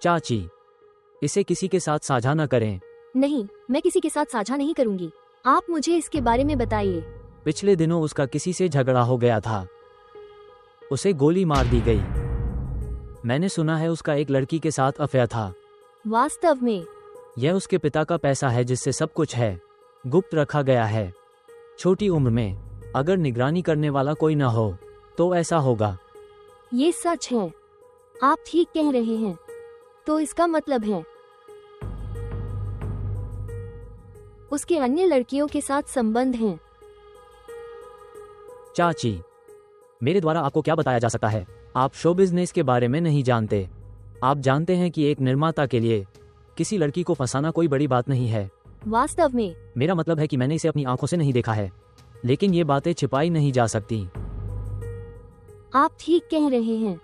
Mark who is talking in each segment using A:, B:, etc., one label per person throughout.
A: चाची, इसे किसी के साथ साझा न करें।
B: नहीं, मैं किसी के साथ साझा नहीं करूंगी। आप मुझे इसके बारे में बताइए।
A: पिछले दिनों उसका किसी से झगड़ा हो गया था। उसे गोली मार दी गई। मैंने सुना है उसका एक लड़की के साथ अफेयर था।
B: वास्तव में?
A: यह उसके पिता का पैसा है जिससे सब कुछ है गुप्त रखा गया है। छोटी उम्र में अगर निगरानी करने वाला कोई न हो तो ऐसा होगा।
B: ये सच है। आप ठीक कह रहे हैं। तो इसका मतलब है उसके अन्य लड़कियों के साथ संबंध हैं।
A: चाची, मेरे द्वारा आपको क्या बताया जा सकता है? आप शो बिजनेस के बारे में नहीं जानते। आप जानते हैं कि एक निर्माता के लिए किसी लड़की को फंसाना कोई बड़ी बात नहीं है।
B: वास्तव में?
A: मेरा मतलब है कि मैंने इसे अपनी आंखों से नहीं देखा है, लेकिन ये बातें छिपाई नहीं जा सकती।
B: आप ठीक कह रहे हैं।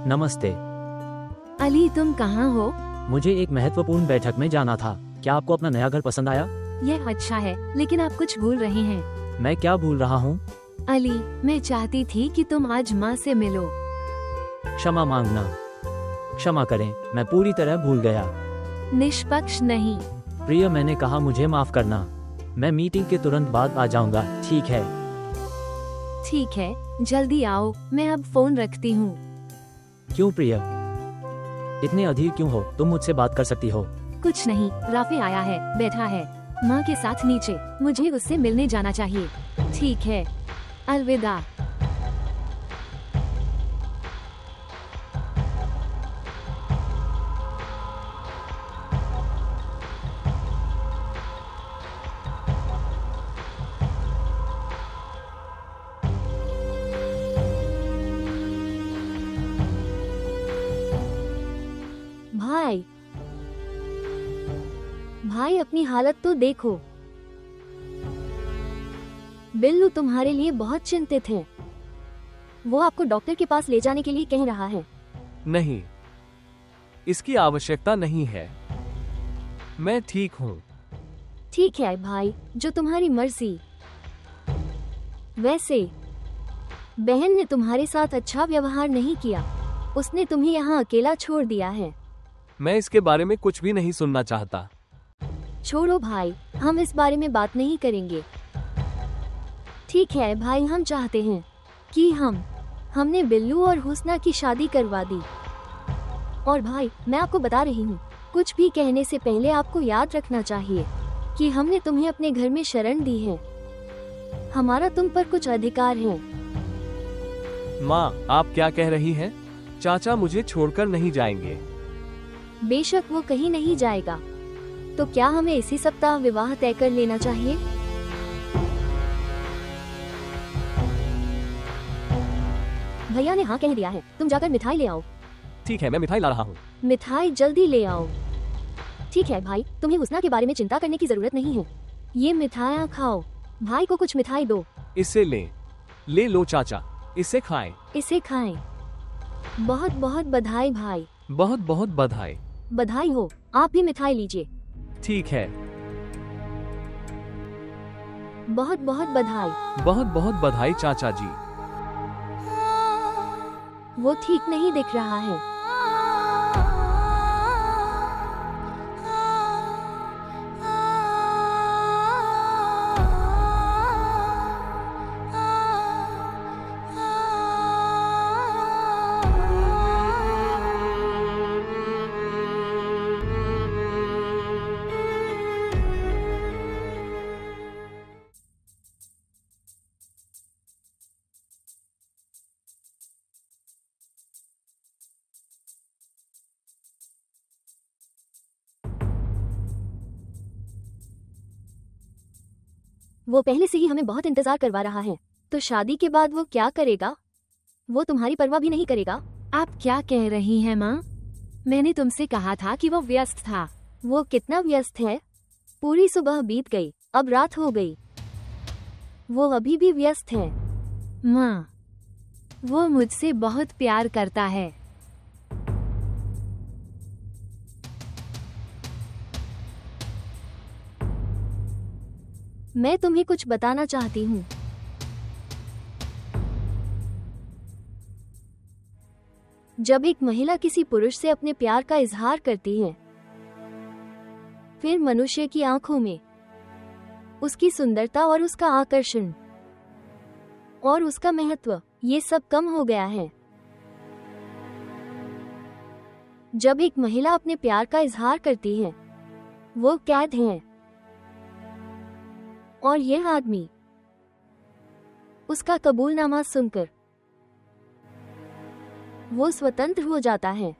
A: नमस्ते।
B: अली, तुम कहाँ हो?
A: मुझे एक महत्वपूर्ण बैठक में जाना था। क्या आपको अपना नया घर पसंद आया?
B: यह अच्छा है, लेकिन आप कुछ भूल रहे हैं।
A: मैं क्या भूल रहा हूँ?
B: अली, मैं चाहती थी कि तुम आज माँ से मिलो।
A: क्षमा मांगना। क्षमा करें, मैं पूरी तरह भूल गया।
B: निष्पक्ष नहीं।
A: प्रिय, मैंने कहा मुझे माफ करना। मैं मीटिंग के तुरंत बाद आ जाऊंगा, ठीक है?
B: ठीक है, जल्दी आओ। मैं अब फोन रखती हूँ।
A: क्यों प्रिय? इतने अधीर क्यों हो? तुम मुझसे बात कर सकती हो।
B: कुछ नहीं, राफे आया है, बैठा है माँ के साथ नीचे। मुझे उससे मिलने जाना चाहिए। ठीक है, अलविदा। भाई, भाई, अपनी हालत तो देखो। बिल्लू तुम्हारे लिए बहुत चिंतित है। वो आपको डॉक्टर के पास ले जाने के लिए कह रहा है।
C: नहीं, इसकी आवश्यकता नहीं है। मैं ठीक हूँ।
B: ठीक है भाई, जो तुम्हारी मर्जी। वैसे बहन ने तुम्हारे साथ अच्छा व्यवहार नहीं किया। उसने तुम्हें यहाँ अकेला छोड़ दिया है।
C: मैं इसके बारे में कुछ भी नहीं सुनना चाहता।
B: छोड़ो भाई, हम इस बारे में बात नहीं करेंगे। ठीक है भाई, हम चाहते हैं कि हमने बिल्लू और हुस्ना की शादी करवा दी। और भाई, मैं आपको बता रही हूँ, कुछ भी कहने से पहले आपको याद रखना चाहिए कि हमने तुम्हें अपने घर में शरण दी है। हमारा तुम पर कुछ अधिकार है।
C: माँ, आप क्या कह रही हैं? चाचा मुझे छोड़कर नहीं जाएंगे।
B: बेशक वो कहीं नहीं जाएगा। तो क्या हमें इसी सप्ताह विवाह तय कर लेना चाहिए? भैया ने हाँ कह दिया है। तुम जाकर मिठाई ले आओ।
C: ठीक है, मैं मिठाई ला रहा हूँ।
B: मिठाई जल्दी ले आओ। ठीक है भाई, तुम्हें हुस्ना के बारे में चिंता करने की जरूरत नहीं है। ये मिठाइयाँ खाओ। भाई को कुछ मिठाई दो।
C: इसे ले लो चाचा, इसे खाएं।
B: इसे खाएं। बहुत बहुत बधाई भाई।
C: बहुत बहुत बधाई।
B: बधाई हो। आप भी मिठाई लीजिए।
C: ठीक है।
B: बहुत बहुत बधाई।
C: बहुत बहुत बधाई चाचा जी।
B: वो ठीक नहीं दिख रहा है। वो पहले से ही हमें बहुत इंतजार करवा रहा है। तो शादी के बाद वो क्या करेगा? वो तुम्हारी परवाह भी नहीं करेगा। आप क्या कह रही हैं माँ? मैंने तुमसे कहा था कि वो व्यस्त था। वो कितना व्यस्त है? पूरी सुबह बीत गई, अब रात हो गई। वो अभी भी व्यस्त है। माँ, वो मुझसे बहुत प्यार करता है। मैं तुम्हें कुछ बताना चाहती हूँ। जब एक महिला किसी पुरुष से अपने प्यार का इजहार करती है, फिर मनुष्य की आंखों में उसकी सुंदरता और उसका आकर्षण और उसका महत्व, ये सब कम हो गया है। जब एक महिला अपने प्यार का इजहार करती है, वो कैद है और यह आदमी उसका कबूलनामा सुनकर वो स्वतंत्र हो जाता है।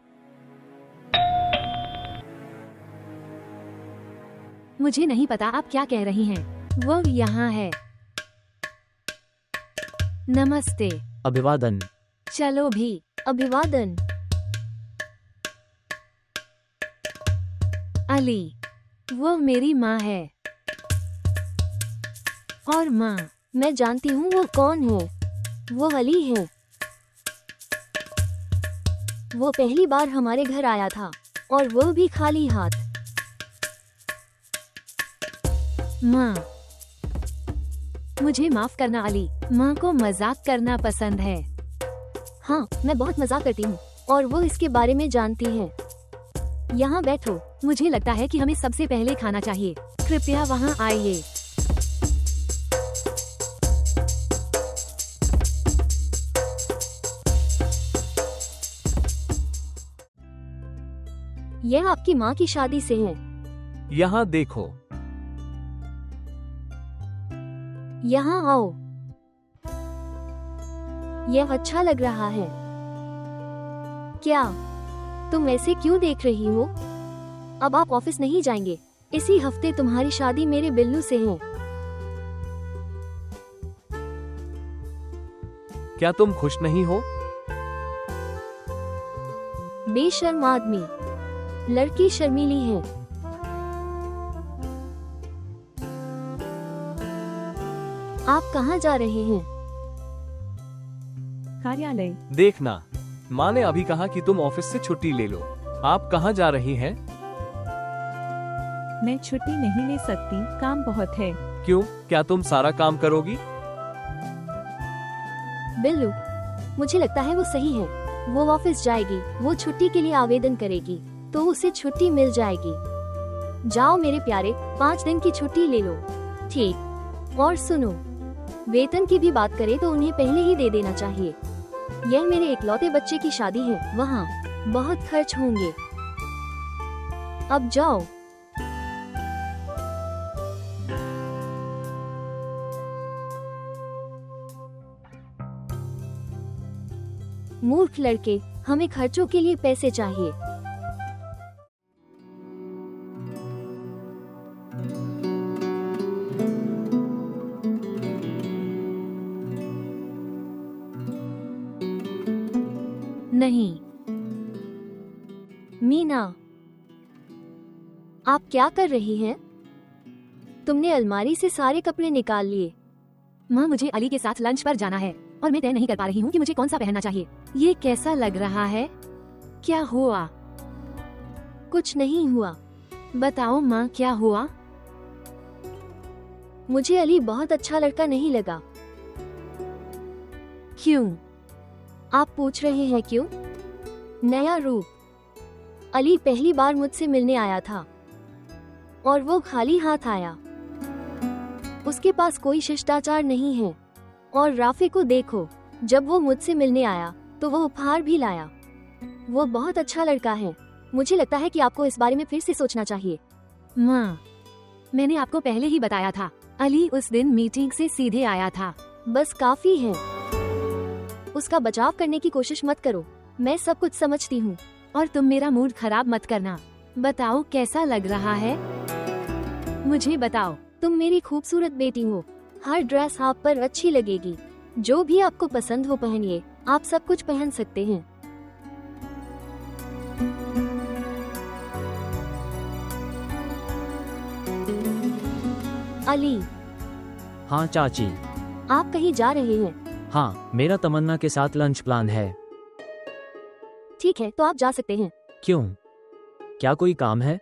D: मुझे नहीं पता आप क्या कह रही हैं। वो यहाँ है। नमस्ते।
A: अभिवादन।
D: चलो भी।
B: अभिवादन।
D: अली, वो मेरी माँ है। और माँ,
B: मैं जानती हूँ वो कौन है। वो अली है। वो पहली बार हमारे घर आया था और वो भी खाली हाथ।
D: माँ, मुझे माफ करना अली। माँ को मजाक करना पसंद है।
B: हाँ, मैं बहुत मजाक करती हूँ और वो इसके बारे में जानती है। यहाँ बैठो।
D: मुझे लगता है कि हमें सबसे पहले खाना चाहिए। कृपया वहाँ आइए।
B: यह आपकी माँ की शादी से है।
C: यहाँ देखो।
B: यहाँ आओ। यह अच्छा लग रहा है। क्या तुम ऐसे क्यों देख रही हो? अब आप ऑफिस नहीं जाएंगे। इसी हफ्ते तुम्हारी शादी मेरे बिल्लू से है।
C: क्या तुम खुश नहीं हो?
B: बेशर्म आदमी। लड़की शर्मीली है। आप कहाँ जा रहे हैं?
D: कार्यालय।
C: देखना, माँ ने अभी कहा कि तुम ऑफिस से छुट्टी ले लो। आप कहाँ जा रही हैं?
D: मैं छुट्टी नहीं ले सकती, काम बहुत है।
C: क्यों? क्या तुम सारा काम करोगी?
B: बिल्लू, मुझे लगता है वो सही है। वो ऑफिस जाएगी, वो छुट्टी के लिए आवेदन करेगी तो उसे छुट्टी मिल जाएगी। जाओ मेरे प्यारे, 5 दिन की छुट्टी ले लो। ठीक। और सुनो, वेतन की भी बात करें तो उन्हें पहले ही दे देना चाहिए। यह मेरे इकलौते बच्चे की शादी है, वहाँ बहुत खर्च होंगे। अब जाओ। मूर्ख लड़के, हमें खर्चों के लिए पैसे चाहिए।
D: नहीं।
B: मीना, आप क्या कर रही हैं? तुमने अलमारी से सारे कपड़े निकाल लिए।
D: माँ, मुझे अली के साथ लंच पर जाना है और मैं तय नहीं कर पा रही हूँ कि मुझे कौन सा पहनना चाहिए। ये कैसा लग रहा है? क्या हुआ?
B: कुछ नहीं हुआ।
D: बताओ माँ, क्या हुआ?
B: मुझे अली बहुत अच्छा लड़का नहीं लगा।
D: क्यों?
B: आप पूछ रहे हैं क्यों? नया रूप। अली पहली बार मुझसे मिलने आया था और वो खाली हाथ आया। उसके पास कोई शिष्टाचार नहीं है। और राफे को देखो, जब वो मुझसे मिलने आया तो वो उपहार भी लाया। वो बहुत अच्छा लड़का है। मुझे लगता है कि आपको इस बारे में फिर से सोचना चाहिए।
D: माँ, मैंने आपको पहले ही बताया था, अली उस दिन मीटिंग से सीधे आया था।
B: बस काफी है। उसका बचाव करने की कोशिश मत करो। मैं सब कुछ समझती हूँ।
D: और तुम मेरा मूड खराब मत करना। बताओ कैसा लग रहा है? मुझे बताओ।
B: तुम मेरी खूबसूरत बेटी हो। हर ड्रेस आप पर अच्छी लगेगी। जो भी आपको पसंद हो पहनिए। आप सब कुछ पहन सकते हैं। अली।
A: हाँ चाची।
B: आप कहीं जा रहे हैं?
A: हाँ, मेरा तमन्ना के साथ लंच प्लान है।
B: ठीक है, तो आप जा सकते हैं।
A: क्यों? क्या कोई काम है?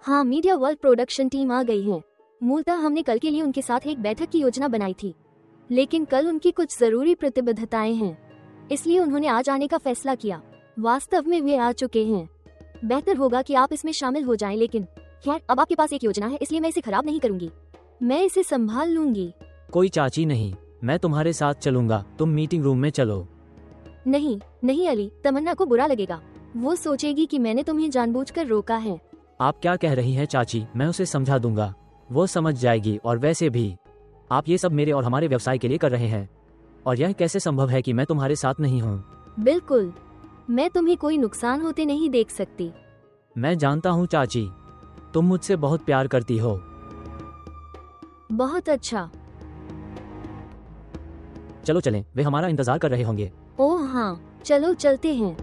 B: हाँ, मीडिया वर्ल्ड प्रोडक्शन टीम आ गई है। मूलतः हमने कल के लिए उनके साथ एक बैठक की योजना बनाई थी, लेकिन कल उनकी कुछ जरूरी प्रतिबद्धताएं हैं, इसलिए उन्होंने आज आने का फैसला किया। वास्तव में वे आ चुके हैं। बेहतर होगा कि आप इसमें शामिल हो जाएं, लेकिन खैर अब आपके पास एक योजना है, इसलिए मैं इसे खराब नहीं करूंगी। मैं इसे संभाल लूंगी।
A: कोई चाची नहीं, मैं तुम्हारे साथ चलूंगा। तुम मीटिंग रूम में चलो।
B: नहीं नहीं अली, तमन्ना को बुरा लगेगा। वो सोचेगी कि मैंने तुम्हें जानबूझकर रोका है।
A: आप क्या कह रही हैं चाची? मैं उसे समझा दूंगा, वो समझ जाएगी। और वैसे भी आप ये सब मेरे और हमारे व्यवसाय के लिए कर रहे हैं, और यह कैसे संभव है कि मैं तुम्हारे साथ नहीं हूँ?
B: बिल्कुल, मैं तुम्हें कोई नुकसान होते नहीं देख सकती।
A: मैं जानता हूँ चाची, तुम मुझसे बहुत प्यार करती हो।
B: बहुत अच्छा।
A: चलो चलें, वे हमारा इंतजार कर रहे होंगे।
B: ओह हाँ, चलो चलते हैं।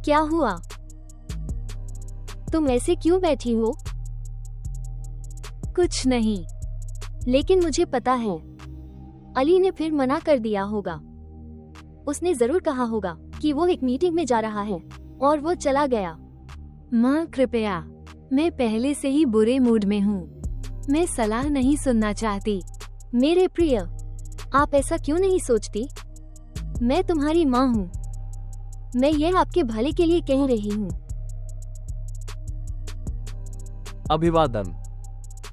B: क्या हुआ? तुम ऐसे क्यों बैठी हो?
D: कुछ नहीं।
B: लेकिन मुझे पता है, अली ने फिर मना कर दिया होगा। उसने जरूर कहा होगा कि वो एक मीटिंग में जा रहा है और वो चला गया।
D: माँ कृपया, मैं पहले से ही बुरे मूड में हूँ। मैं सलाह नहीं सुनना चाहती।
B: मेरे प्रिय, आप ऐसा क्यों नहीं सोचती? मैं तुम्हारी माँ हूँ। मैं ये आपके भले के लिए कह रही हूँ।
C: अभिवादन।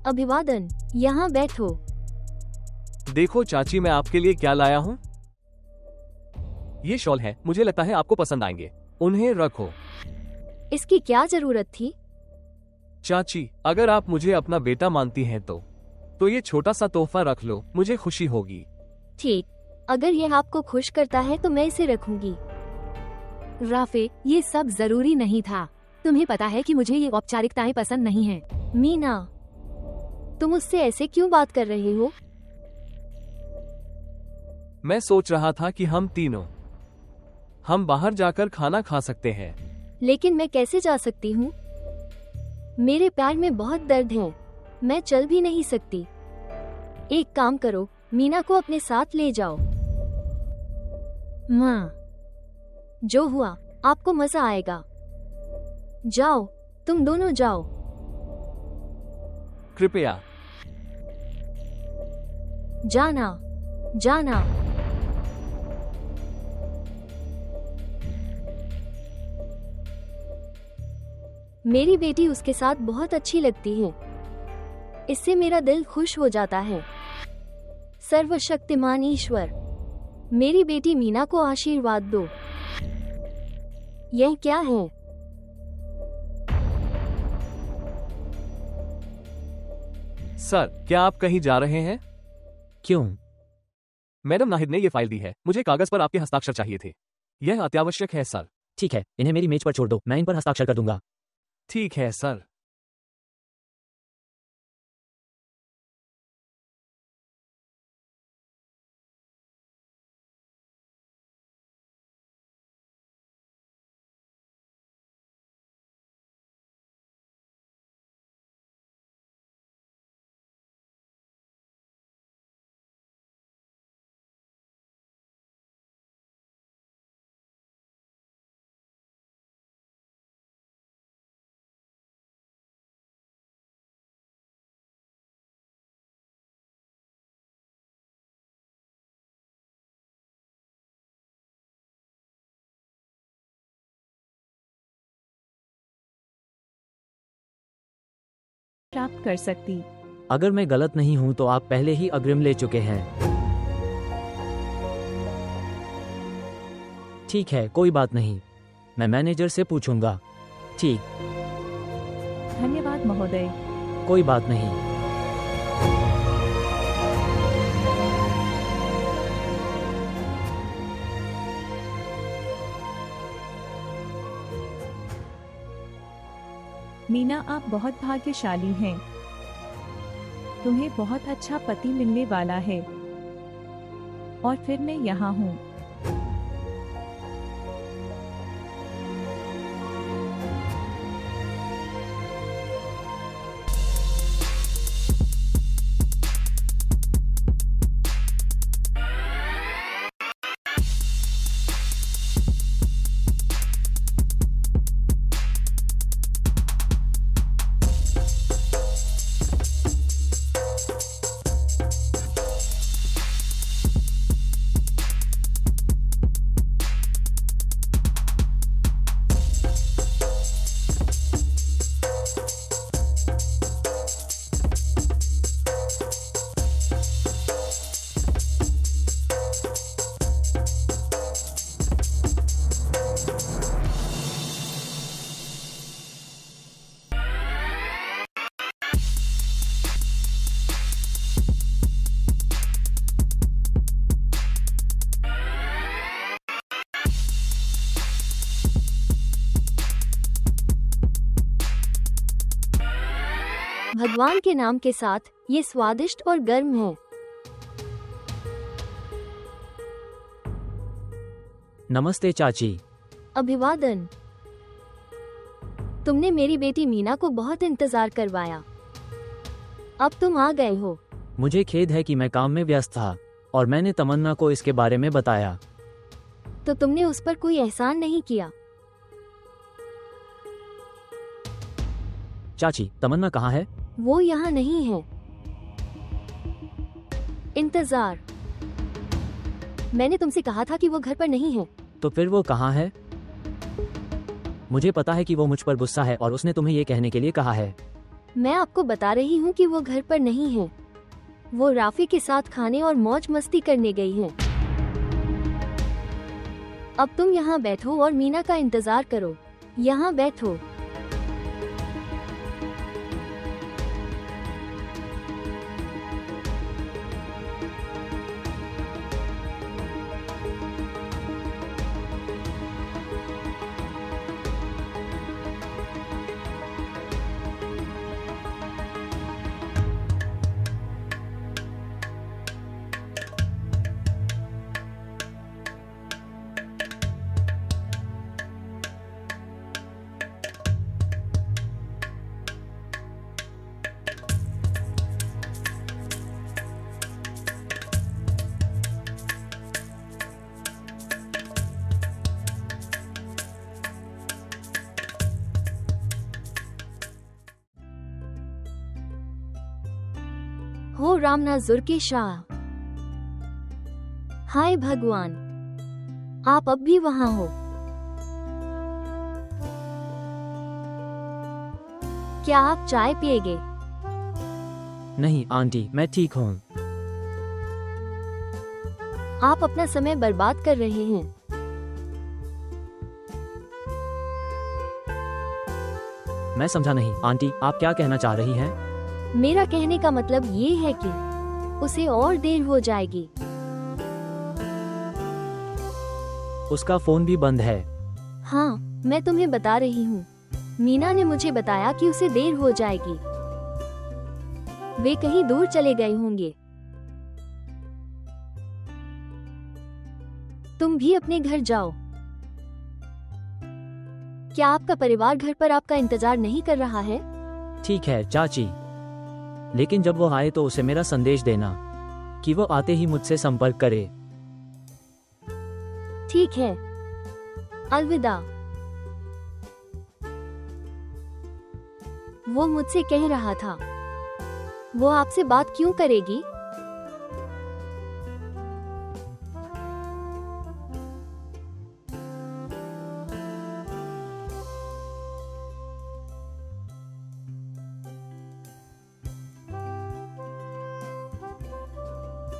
B: अभिवादन, यहाँ बैठो।
C: देखो चाची, मैं आपके लिए क्या लाया हूँ। ये शॉल है, मुझे लगता है आपको पसंद आएंगे। उन्हें रखो।
B: इसकी क्या जरूरत थी?
C: चाची, अगर आप मुझे अपना बेटा मानती हैं तो ये छोटा सा तोहफा रख लो, मुझे खुशी होगी।
B: ठीक, अगर यह आपको खुश करता है तो मैं इसे रखूंगी।
D: राफे, ये सब जरूरी नहीं था। तुम्हें पता है कि मुझे ये औपचारिकताएं पसंद नहीं हैं।
B: मीना, तुम उससे ऐसे क्यों बात कर रहे हो?
C: मैं सोच रहा था कि हम बाहर जाकर खाना खा सकते हैं।
B: लेकिन मैं कैसे जा सकती हूँ? मेरे पैर में बहुत दर्द है, मैं चल भी नहीं सकती। एक काम करो, मीना को अपने साथ ले जाओ।
D: माँ,
B: जो हुआ आपको मजा आएगा। जाओ, तुम दोनों जाओ।
C: कृपया
B: जाना, जाना। मेरी बेटी उसके साथ बहुत अच्छी लगती है। इससे मेरा दिल खुश हो जाता है। सर्वशक्तिमान ईश्वर, मेरी बेटी मीना को आशीर्वाद दो। यह क्या है?
C: सर, क्या आप कहीं जा रहे हैं?
A: क्यों?
C: मैडम नाहिद ने ये फाइल दी है, मुझे कागज पर आपके हस्ताक्षर चाहिए थे। यह अत्यावश्यक है सर।
A: ठीक है, इन्हें मेरी मेज पर छोड़ दो, मैं इन पर हस्ताक्षर कर दूंगा।
C: ठीक है सर।
E: प्राप्त कर सकती।
A: अगर मैं गलत नहीं हूं तो आप पहले ही अग्रिम ले चुके हैं। ठीक है, कोई बात नहीं, मैं मैनेजर से पूछूंगा। ठीक,
E: धन्यवाद महोदय।
A: कोई बात नहीं।
E: मीना, आप बहुत भाग्यशाली हैं। तुम्हें बहुत अच्छा पति मिलने वाला है। और फिर मैं यहाँ हूँ।
B: भगवान के नाम के साथ ये स्वादिष्ट और गर्म है।
A: नमस्ते चाची।
B: अभिवादन। तुमने मेरी बेटी मीना को बहुत इंतजार करवाया। अब तुम आ गए हो।
A: मुझे खेद है कि मैं काम में व्यस्त था और मैंने तमन्ना को इसके बारे में बताया।
B: तो तुमने उस पर कोई एहसान नहीं किया।
A: चाची, तमन्ना कहाँ है?
B: वो यहाँ नहीं है। इंतजार। मैंने तुमसे कहा था कि वो घर पर नहीं है।
A: तो फिर वो कहाँ है? मुझे पता है कि वो मुझ पर गुस्सा है और उसने तुम्हें ये कहने के लिए कहा है।
B: मैं आपको बता रही हूँ कि वो घर पर नहीं है। वो राफी के साथ खाने और मौज मस्ती करने गई है। अब तुम यहाँ बैठो और मीना का इंतजार करो। यहाँ बैठो। हो राम नाजुर के शाह। हाय भगवान, आप अब भी वहाँ हो। क्या आप चाय पिएगे?
A: नहीं आंटी, मैं ठीक हूँ।
B: आप अपना समय बर्बाद कर रहे हैं।
A: मैं समझा नहीं आंटी, आप क्या कहना चाह रही हैं?
B: मेरा कहने का मतलब ये है कि उसे और देर हो जाएगी।
A: उसका फोन भी बंद है।
B: हाँ, मैं तुम्हें बता रही हूँ। मीना ने मुझे बताया कि उसे देर हो जाएगी। वे कहीं दूर चले गए होंगे। तुम भी अपने घर जाओ। क्या आपका परिवार घर पर आपका इंतजार नहीं कर रहा है?
A: ठीक है चाची, लेकिन जब वो आए तो उसे मेरा संदेश देना कि वो आते ही मुझसे संपर्क करे।
B: ठीक है, अलविदा। वो मुझसे कह रहा था, वो आपसे बात क्यों करेगी?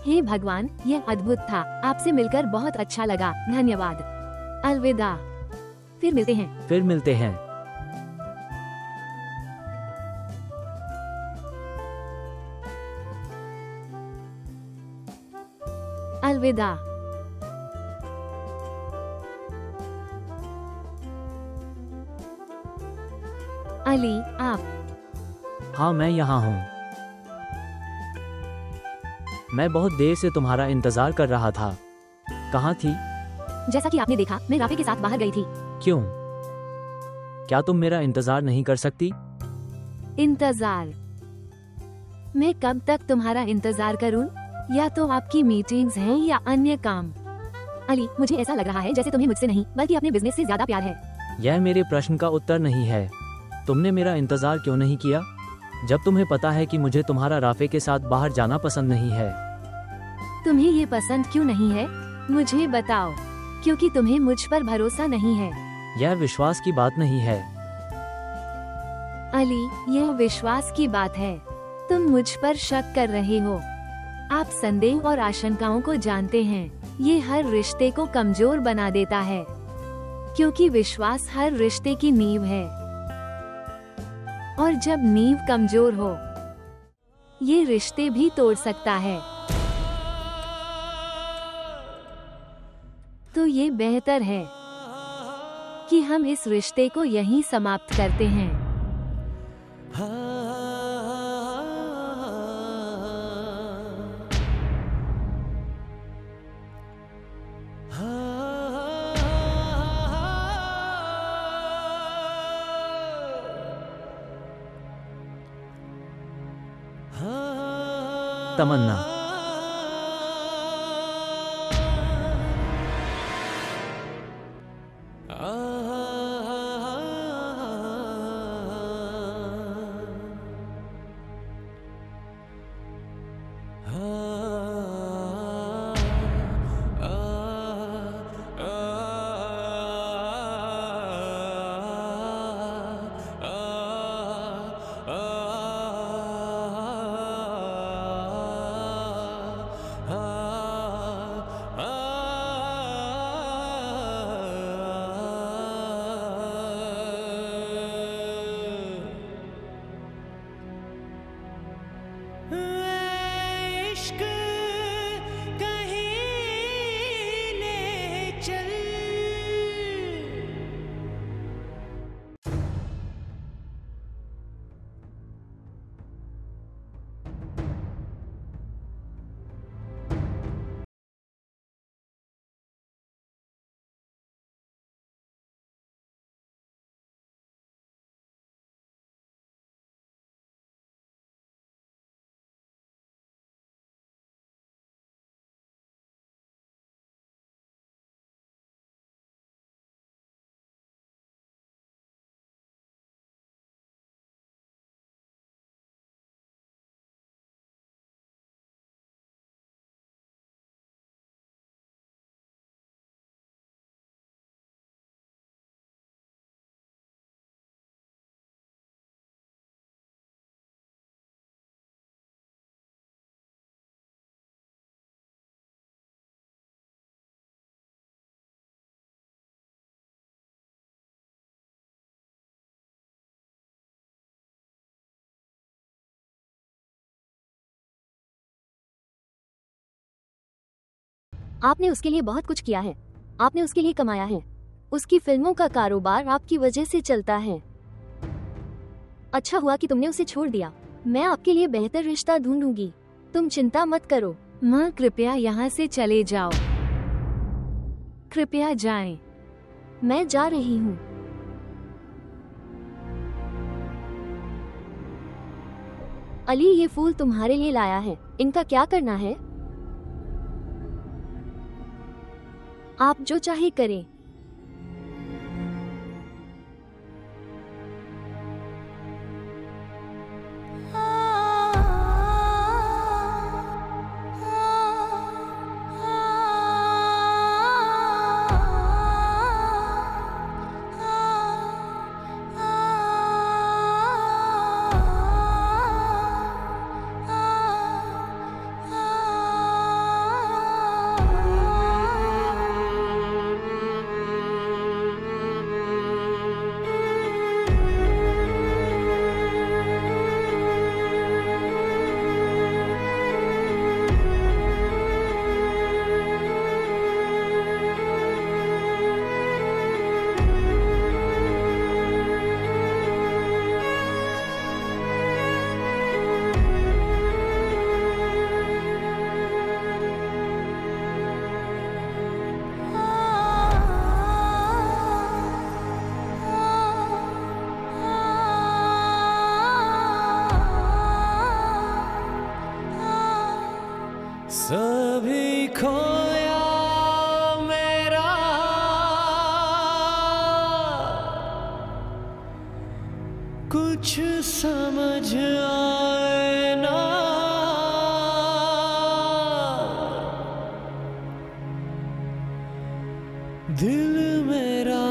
D: हे भगवान, यह अद्भुत था। आपसे मिलकर बहुत अच्छा लगा। धन्यवाद। अलविदा। फिर मिलते हैं।
A: फिर मिलते हैं।
D: अलविदा। अली, आप?
A: हाँ, मैं यहाँ हूँ। मैं बहुत देर से तुम्हारा इंतजार कर रहा था। कहाँ थी?
D: जैसा कि आपने देखा, मैं राफी के साथ बाहर गई थी।
A: क्यों? क्या तुम मेरा इंतजार नहीं कर सकती?
D: इंतजार? मैं कब तक तुम्हारा इंतजार करूं? या तो आपकी मीटिंग्स हैं या अन्य काम। अली, मुझे ऐसा लग रहा है जैसे तुम्हें मुझसे नहीं बल्कि अपने बिजनेस से ज्यादा प्यार है।
A: यह मेरे प्रश्न का उत्तर नहीं है। तुमने मेरा इंतजार क्यों नहीं किया जब तुम्हें पता है कि मुझे तुम्हारा राफे के साथ बाहर जाना पसंद नहीं है?
D: तुम्हें ये पसंद क्यों नहीं है? मुझे बताओ। क्योंकि तुम्हें मुझ पर भरोसा नहीं है।
A: यह विश्वास की बात नहीं है।
D: अली, यह विश्वास की बात है। तुम मुझ पर शक कर रहे हो। आप संदेह और आशंकाओं को जानते हैं। ये हर रिश्ते को कमजोर बना देता है, क्योंकि विश्वास हर रिश्ते की नींव है। और जब नींव कमजोर हो, ये रिश्ते भी तोड़ सकता है। तो ये बेहतर है कि हम इस रिश्ते को यहीं समाप्त करते हैं।
A: तमन्ना।
F: इश्क कहीं ले चल।
B: आपने उसके लिए बहुत कुछ किया है, आपने उसके लिए कमाया है। उसकी फिल्मों का कारोबार आपकी वजह से चलता है। अच्छा हुआ कि तुमने उसे छोड़ दिया। मैं आपके लिए बेहतर रिश्ता ढूंढूंगी, तुम चिंता मत करो।
D: माँ कृपया यहाँ से चले जाओ, कृपया जाएं।
B: मैं जा रही हूँ। अली, ये फूल तुम्हारे लिए लाया है, इनका क्या करना है? आप जो चाहे करें।
F: सभी खोया मेरा कुछ समझ आए ना, दिल मेरा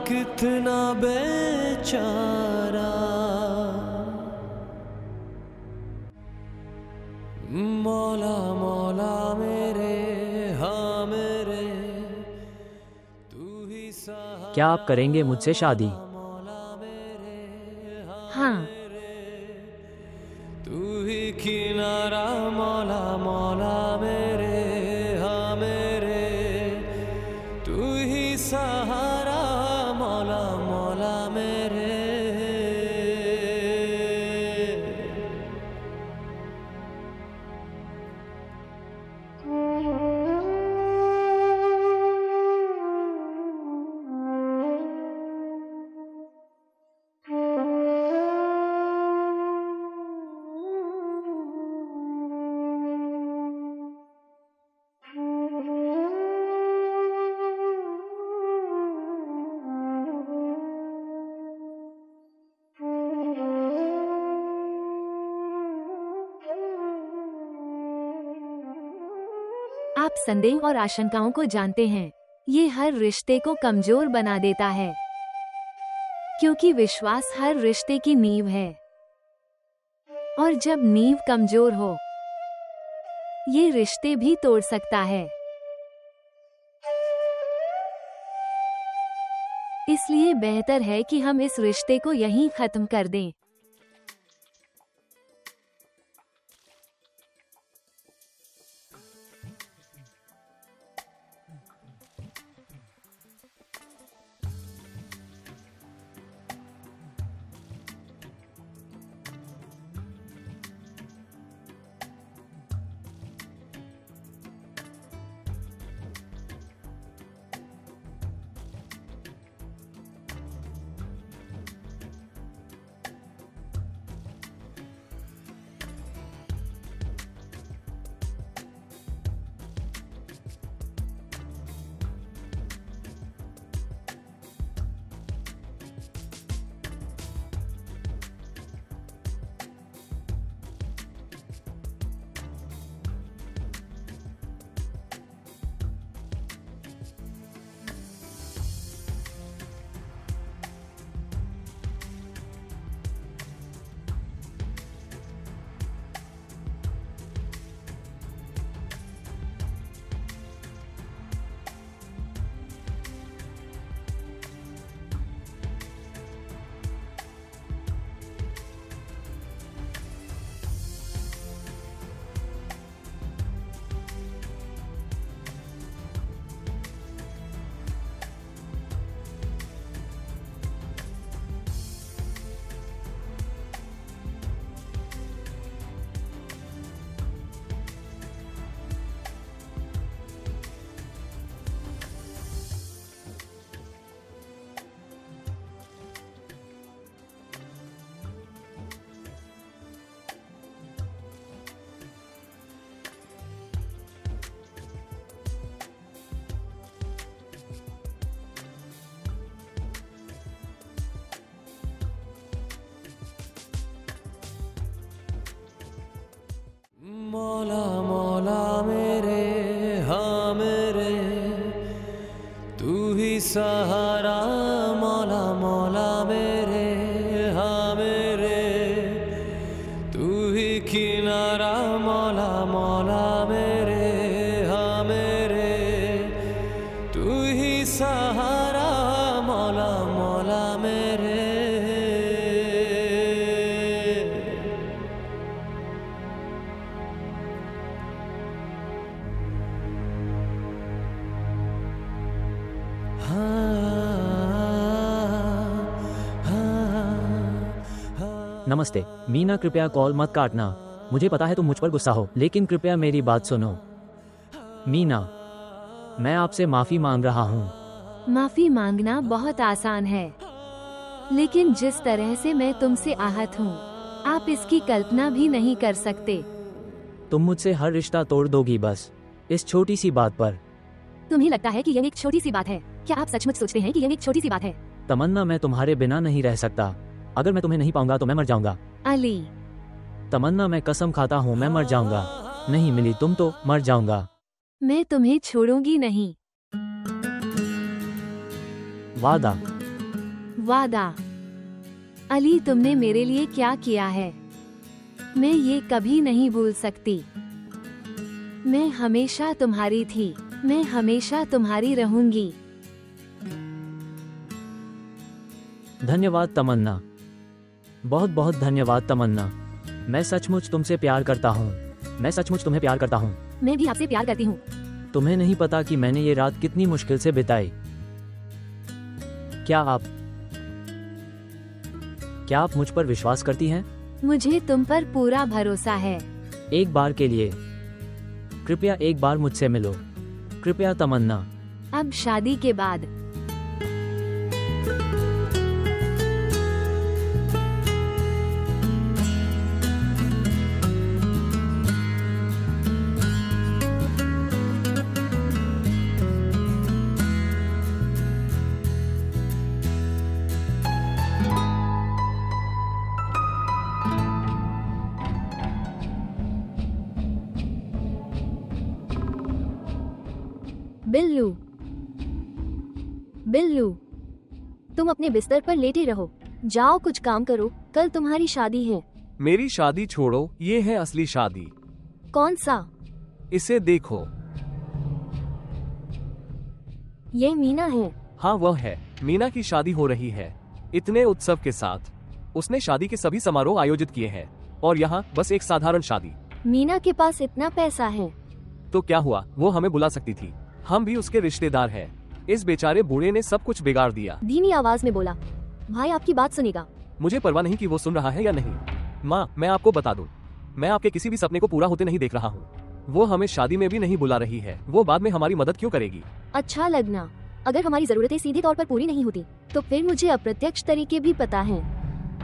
F: कितना बेचारा, मौला मौला मेरे, हाँ मेरे, तू ही सहारा।
A: क्या आप करेंगे मुझसे शादी?
F: मौला मेरे,
D: हाँ,
F: तू ही किनारा, मौला मौला मेरे, हाँ मेरे, तू ही सहारा, मौला मौला मेरे।
D: संदेह और आशंकाओं को जानते हैं। ये हर रिश्ते को कमजोर बना देता है, क्योंकि विश्वास हर रिश्ते की नींव है। और जब नींव कमजोर हो, ये रिश्ते भी तोड़ सकता है। इसलिए बेहतर है कि हम इस रिश्ते को यहीं खत्म कर दें।
F: मौला मौला मेरे, हाँ मेरे, तू ही सहारा। मौला मौला मेरे, हाँ मेरे, तू ही किनारा। मौला मौला मेरे, हाँ मेरे, तू ही सहारा। मौला मौला मेरे।
A: नमस्ते मीना, कृपया कॉल मत काटना। मुझे पता है तुम मुझ पर गुस्सा हो, लेकिन कृपया मेरी बात सुनो। मीना, मैं आपसे माफी मांग रहा हूँ।
D: माफी मांगना बहुत आसान है, लेकिन जिस तरह से मैं तुमसे आहत हूँ, आप इसकी कल्पना भी नहीं कर सकते।
A: तुम मुझसे हर रिश्ता तोड़ दोगी बस इस छोटी सी बात पर।
D: तुम्हें लगता है कि यह एक छोटी सी बात है? क्या आप सचमुच सोचते हैं कि यह एक छोटी सी बात है?
A: तमन्ना, मैं तुम्हारे बिना नहीं रह सकता। अगर मैं तुम्हें नहीं पाऊंगा तो मैं मर जाऊंगा।
D: अली,
A: तमन्ना, मैं कसम खाता हूँ मैं मर जाऊंगा। नहीं मिली तुम तो मर जाऊंगा।
D: मैं तुम्हें छोड़ूंगी नहीं।
A: वादा।
D: वादा। अली, तुमने मेरे लिए क्या किया है, मैं ये कभी नहीं भूल सकती। मैं हमेशा तुम्हारी थी, मैं हमेशा तुम्हारी रहूंगी।
A: धन्यवाद तमन्ना, बहुत बहुत धन्यवाद तमन्ना। मैं सचमुच तुमसे प्यार करता हूँ। मैं सचमुच तुम्हें प्यार करता हूँ।
D: मैं भी आपसे प्यार करती हूँ।
A: तुम्हें नहीं पता कि मैंने ये रात कितनी मुश्किल से बिताई। क्या आप मुझ पर विश्वास करती हैं?
D: मुझे तुम पर पूरा भरोसा है।
A: एक बार के लिए कृपया एक बार मुझसे मिलो, कृपया तमन्ना।
D: अब शादी के बाद
B: बिल्लू, बिल्लू, तुम अपने बिस्तर पर लेटे रहो। जाओ कुछ काम करो, कल तुम्हारी शादी है।
C: मेरी शादी छोड़ो, ये है असली शादी।
B: कौन सा?
C: इसे देखो।
B: ये मीना है।
C: हाँ वह है। मीना की शादी हो रही है, इतने उत्सव के साथ। उसने शादी के सभी समारोह आयोजित किए हैं और यहाँ बस एक साधारण शादी।
B: मीना के पास इतना पैसा है।
C: तो क्या हुआ, वो हमें बुला सकती थी। हम भी उसके रिश्तेदार हैं। इस बेचारे बूढ़े ने सब कुछ बिगाड़ दिया।
B: धीमी आवाज में बोला। भाई आपकी बात सुनेगा।
C: मुझे परवाह नहीं कि वो सुन रहा है या नहीं। माँ, मैं आपको बता दूं, मैं आपके किसी भी सपने को पूरा होते नहीं देख रहा हूँ। वो हमें शादी में भी नहीं बुला रही है। वो बाद में हमारी मदद क्यों करेगी?
B: अच्छा लगना। अगर हमारी जरूरतें सीधे तौर पर पूरी नहीं होती तो फिर मुझे अप्रत्यक्ष तरीके भी पता है।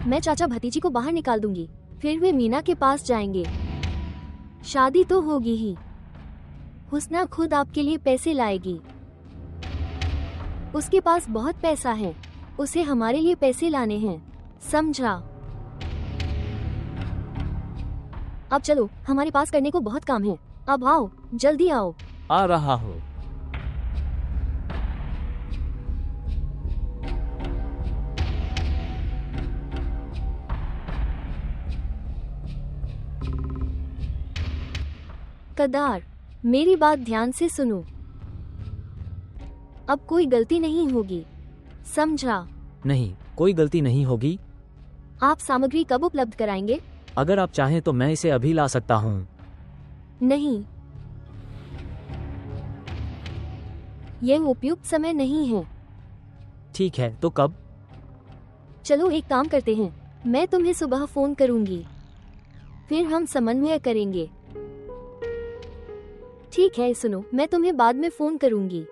B: मैं चाचा भतीजी को बाहर निकाल दूंगी, फिर वे मीना के पास जाएंगे। शादी तो होगी ही। हुस्ना खुद आपके लिए पैसे लाएगी। उसके पास बहुत पैसा है, उसे हमारे लिए पैसे लाने हैं, समझा? अब चलो, हमारे पास करने को बहुत काम है। अब आओ, जल्दी आओ।
C: आ रहा हूँ।
B: कदार, मेरी बात ध्यान से सुनो। अब कोई गलती नहीं होगी, समझा?
A: नहीं, कोई गलती नहीं होगी।
B: आप सामग्री कब उपलब्ध कराएंगे?
A: अगर आप चाहें तो मैं इसे अभी ला सकता हूँ।
B: नहीं, यह उपयुक्त समय नहीं है।
A: ठीक है, तो कब?
B: चलो एक काम करते हैं, मैं तुम्हें सुबह फोन करूंगी, फिर हम समन्वय करेंगे। ठीक है, सुनो, मैं तुम्हें बाद में फोन करूंगी।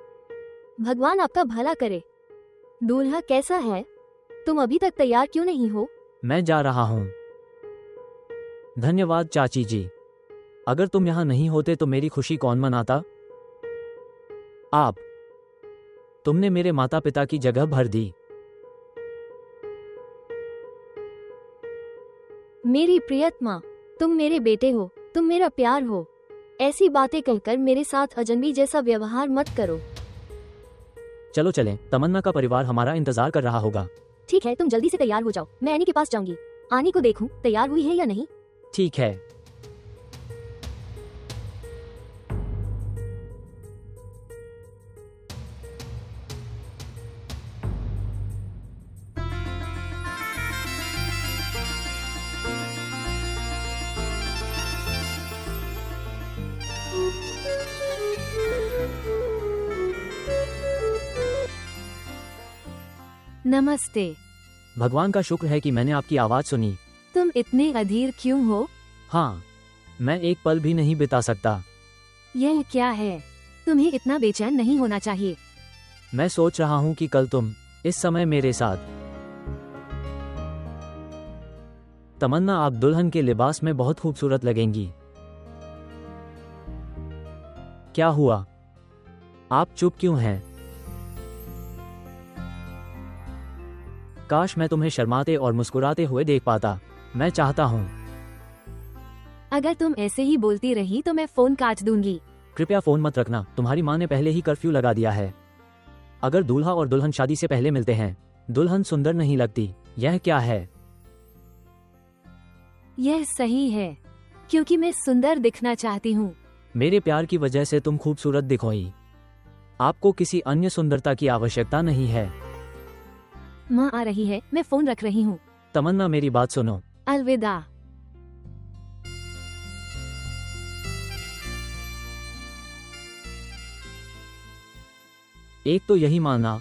B: भगवान आपका भला करे। दूल्हा कैसा है? तुम अभी तक तैयार क्यों नहीं हो?
A: मैं जा रहा हूँ। धन्यवाद चाची जी। अगर तुम यहाँ नहीं होते तो मेरी खुशी कौन मनाता? आप। तुमने मेरे माता पिता की जगह भर दी।
B: मेरी प्रियतमा, तुम मेरे बेटे हो, तुम मेरा प्यार हो। ऐसी बातें कहकर मेरे साथ अजनबी जैसा व्यवहार मत करो।
A: चलो चलें, तमन्ना का परिवार हमारा इंतजार कर रहा होगा।
B: ठीक है, तुम जल्दी से तैयार हो जाओ, मैं एनी के पास जाऊंगी। आनी को देखूं तैयार हुई है या नहीं।
A: ठीक है।
D: नमस्ते।
A: भगवान का शुक्र है कि मैंने आपकी आवाज सुनी।
D: तुम इतने अधीर क्यों हो?
A: हाँ, मैं एक पल भी नहीं बिता सकता।
D: यह क्या है? तुम्हें इतना बेचैन नहीं होना चाहिए।
A: मैं सोच रहा हूँ कि कल तुम इस समय मेरे साथ। तमन्ना, आप दुल्हन के लिबास में बहुत खूबसूरत लगेंगी। क्या हुआ? आप चुप क्यों हैं? काश मैं तुम्हें शर्माते और मुस्कुराते हुए देख पाता। मैं चाहता हूँ।
D: अगर तुम ऐसे ही बोलती रही तो मैं फोन काट दूंगी।
A: कृपया फोन मत रखना, तुम्हारी माँ ने पहले ही कर्फ्यू लगा दिया है। अगर दूल्हा और दुल्हन शादी से पहले मिलते हैं, दुल्हन सुंदर नहीं लगती। यह क्या है?
D: यह सही है, क्योंकि मैं सुंदर दिखना चाहती हूँ।
A: मेरे प्यार की वजह से तुम खूबसूरत दिखोई। आपको किसी अन्य सुंदरता की आवश्यकता नहीं है।
D: माँ आ रही है, मैं फोन रख रही हूँ।
A: तमन्ना, मेरी बात सुनो।
D: अलविदा।
A: एक तो यही मानना